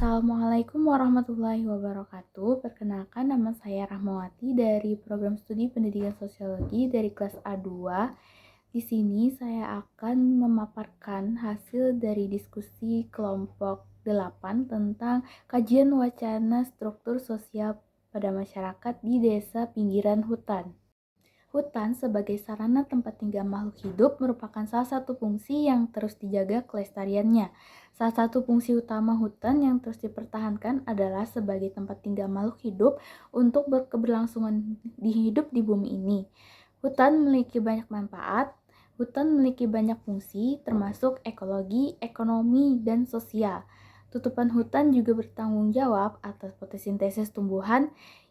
Assalamualaikum warahmatullahi wabarakatuh. Perkenalkan, nama saya Rahmawati dari Program Studi Pendidikan Sosiologi dari kelas A2. Di sini saya akan memaparkan hasil dari diskusi kelompok 8 tentang kajian wacana struktur sosial pada masyarakat di desa pinggiran hutan. Hutan sebagai sarana tempat tinggal makhluk hidup merupakan salah satu fungsi yang terus dijaga kelestariannya. Salah satu fungsi utama hutan yang terus dipertahankan adalah sebagai tempat tinggal makhluk hidup untuk berkeberlangsungan di hidup di bumi ini. Hutan memiliki banyak manfaat. Hutan memiliki banyak fungsi, termasuk ekologi, ekonomi, dan sosial. Tutupan hutan juga bertanggung jawab atas fotosintesis tumbuhan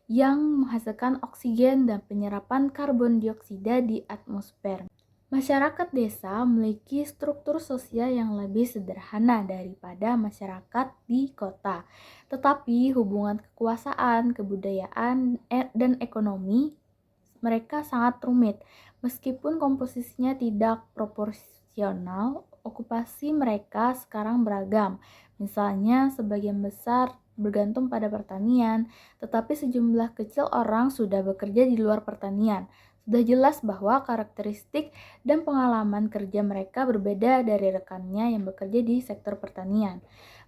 yang menghasilkan oksigen dan penyerapan karbon dioksida di atmosfer. Masyarakat desa memiliki struktur sosial yang lebih sederhana daripada masyarakat di kota. Tetapi hubungan kekuasaan, kebudayaan, dan ekonomi mereka sangat rumit. Meskipun komposisinya tidak proporsional, okupasi mereka sekarang beragam. Misalnya, sebagian besar bergantung pada pertanian, tetapi sejumlah kecil orang sudah bekerja di luar pertanian. Sudah jelas bahwa karakteristik dan pengalaman kerja mereka berbeda dari rekannya yang bekerja di sektor pertanian.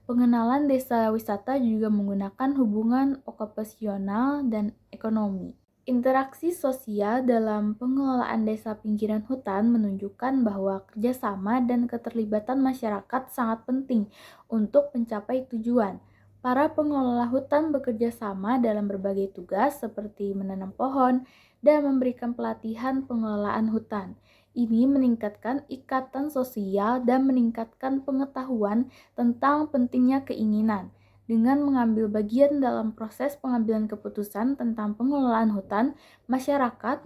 Pengenalan desa wisata juga menggunakan hubungan okupasional dan ekonomi. Interaksi sosial dalam pengelolaan desa pinggiran hutan menunjukkan bahwa kerjasama dan keterlibatan masyarakat sangat penting untuk mencapai tujuan. Para pengelola hutan bekerja sama dalam berbagai tugas seperti menanam pohon dan memberikan pelatihan pengelolaan hutan. Ini meningkatkan ikatan sosial dan meningkatkan pengetahuan tentang pentingnya keinginan. Dengan mengambil bagian dalam proses pengambilan keputusan tentang pengelolaan hutan, masyarakat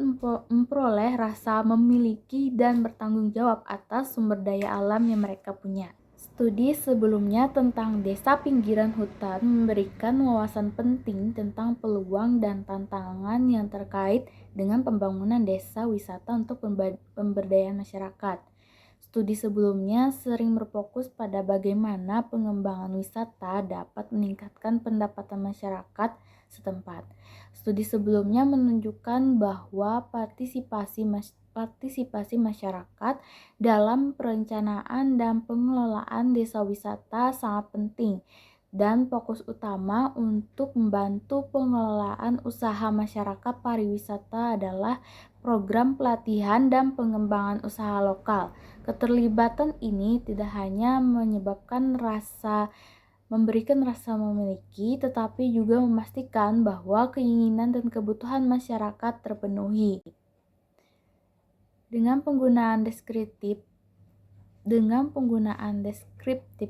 memperoleh rasa memiliki dan bertanggung jawab atas sumber daya alam yang mereka punya. Studi sebelumnya tentang desa pinggiran hutan memberikan wawasan penting tentang peluang dan tantangan yang terkait dengan pembangunan desa wisata untuk pemberdayaan masyarakat. Studi sebelumnya sering berfokus pada bagaimana pengembangan wisata dapat meningkatkan pendapatan masyarakat setempat. Studi sebelumnya menunjukkan bahwa partisipasi masyarakat dalam perencanaan dan pengelolaan desa wisata sangat penting dan fokus utama untuk membantu pengelolaan usaha masyarakat pariwisata adalah program pelatihan dan pengembangan usaha lokal. Keterlibatan ini tidak hanya memberikan rasa memiliki, tetapi juga memastikan bahwa keinginan dan kebutuhan masyarakat terpenuhi. Dengan penggunaan deskriptif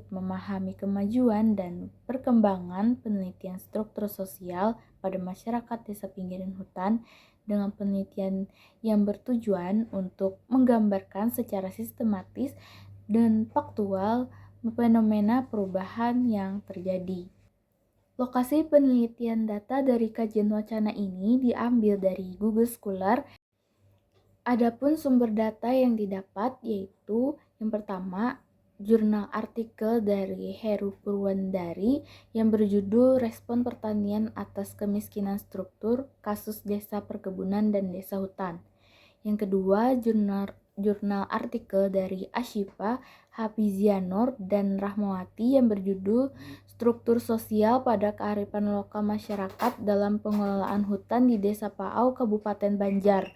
memahami kemajuan dan perkembangan penelitian struktur sosial pada masyarakat desa pinggiran hutan dengan penelitian yang bertujuan untuk menggambarkan secara sistematis dan faktual fenomena perubahan yang terjadi. Lokasi penelitian data dari kajian wacana ini diambil dari Google Scholar. Adapun sumber data yang didapat yaitu yang pertama, jurnal artikel dari Heru Purwandari yang berjudul Respon Pertanian atas Kemiskinan Struktur, Kasus Desa Perkebunan dan Desa Hutan. Yang kedua, jurnal artikel dari Ashifa, Hafizianur, dan Rahmawati yang berjudul Struktur Sosial pada Kearifan Lokal Masyarakat dalam Pengelolaan Hutan di Desa Paau, Kabupaten Banjar.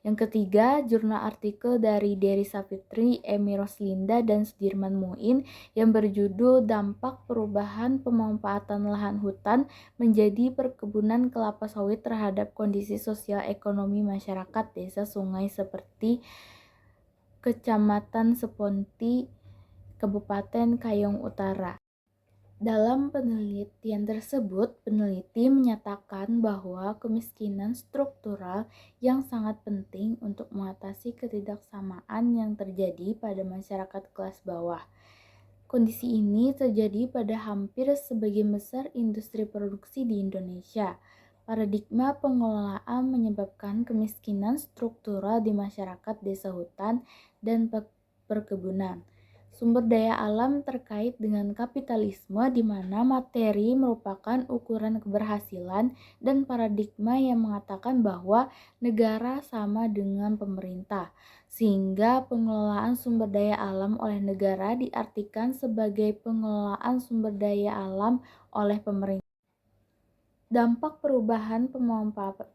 Yang ketiga, jurnal artikel dari Dery Savitri, Emi Roslinda, dan Sudirman Muin yang berjudul Dampak Perubahan Pemanfaatan Lahan Hutan menjadi Perkebunan Kelapa Sawit terhadap Kondisi Sosial Ekonomi Masyarakat Desa Sungai seperti Kecamatan Seponti, Kabupaten Kayong Utara. Dalam penelitian tersebut, peneliti menyatakan bahwa kemiskinan struktural yang sangat penting untuk mengatasi ketidaksamaan yang terjadi pada masyarakat kelas bawah. Kondisi ini terjadi pada hampir sebagian besar industri produksi di Indonesia. Paradigma pengelolaan menyebabkan kemiskinan struktural di masyarakat desa hutan dan perkebunan. Sumber daya alam terkait dengan kapitalisme di mana materi merupakan ukuran keberhasilan dan paradigma yang mengatakan bahwa negara sama dengan pemerintah. Sehingga pengelolaan sumber daya alam oleh negara diartikan sebagai pengelolaan sumber daya alam oleh pemerintah. Dampak perubahan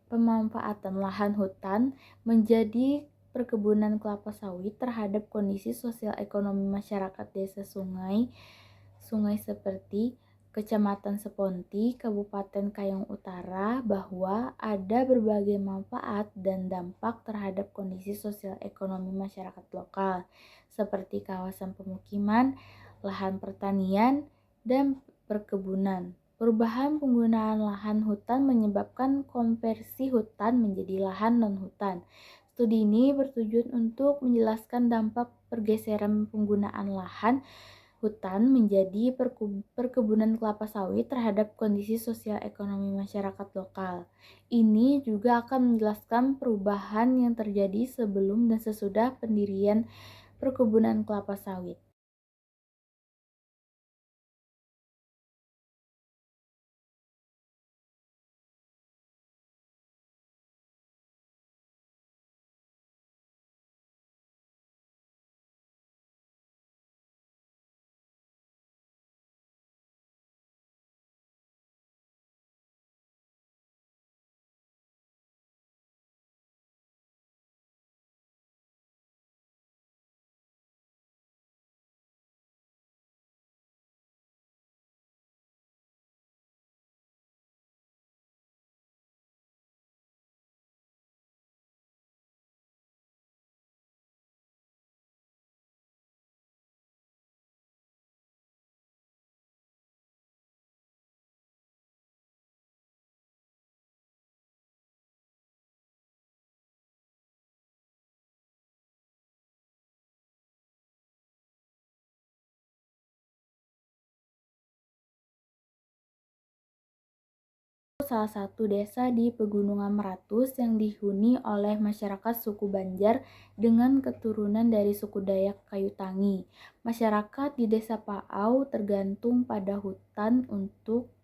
pemanfaatan lahan hutan menjadi perkebunan kelapa sawit terhadap kondisi sosial ekonomi masyarakat desa sungai seperti Kecamatan Seponti, Kabupaten Kayong Utara, bahwa ada berbagai manfaat dan dampak terhadap kondisi sosial ekonomi masyarakat lokal, seperti kawasan pemukiman, lahan pertanian, dan perkebunan. Perubahan penggunaan lahan hutan menyebabkan konversi hutan menjadi lahan non-hutan. Studi ini bertujuan untuk menjelaskan dampak pergeseran penggunaan lahan hutan menjadi perkebunan kelapa sawit terhadap kondisi sosial ekonomi masyarakat lokal. Ini juga akan menjelaskan perubahan yang terjadi sebelum dan sesudah pendirian perkebunan kelapa sawit. Salah satu desa di Pegunungan Meratus yang dihuni oleh masyarakat suku Banjar dengan keturunan dari suku Dayak Kayutangi. Masyarakat di Desa Paau tergantung pada hutan untuk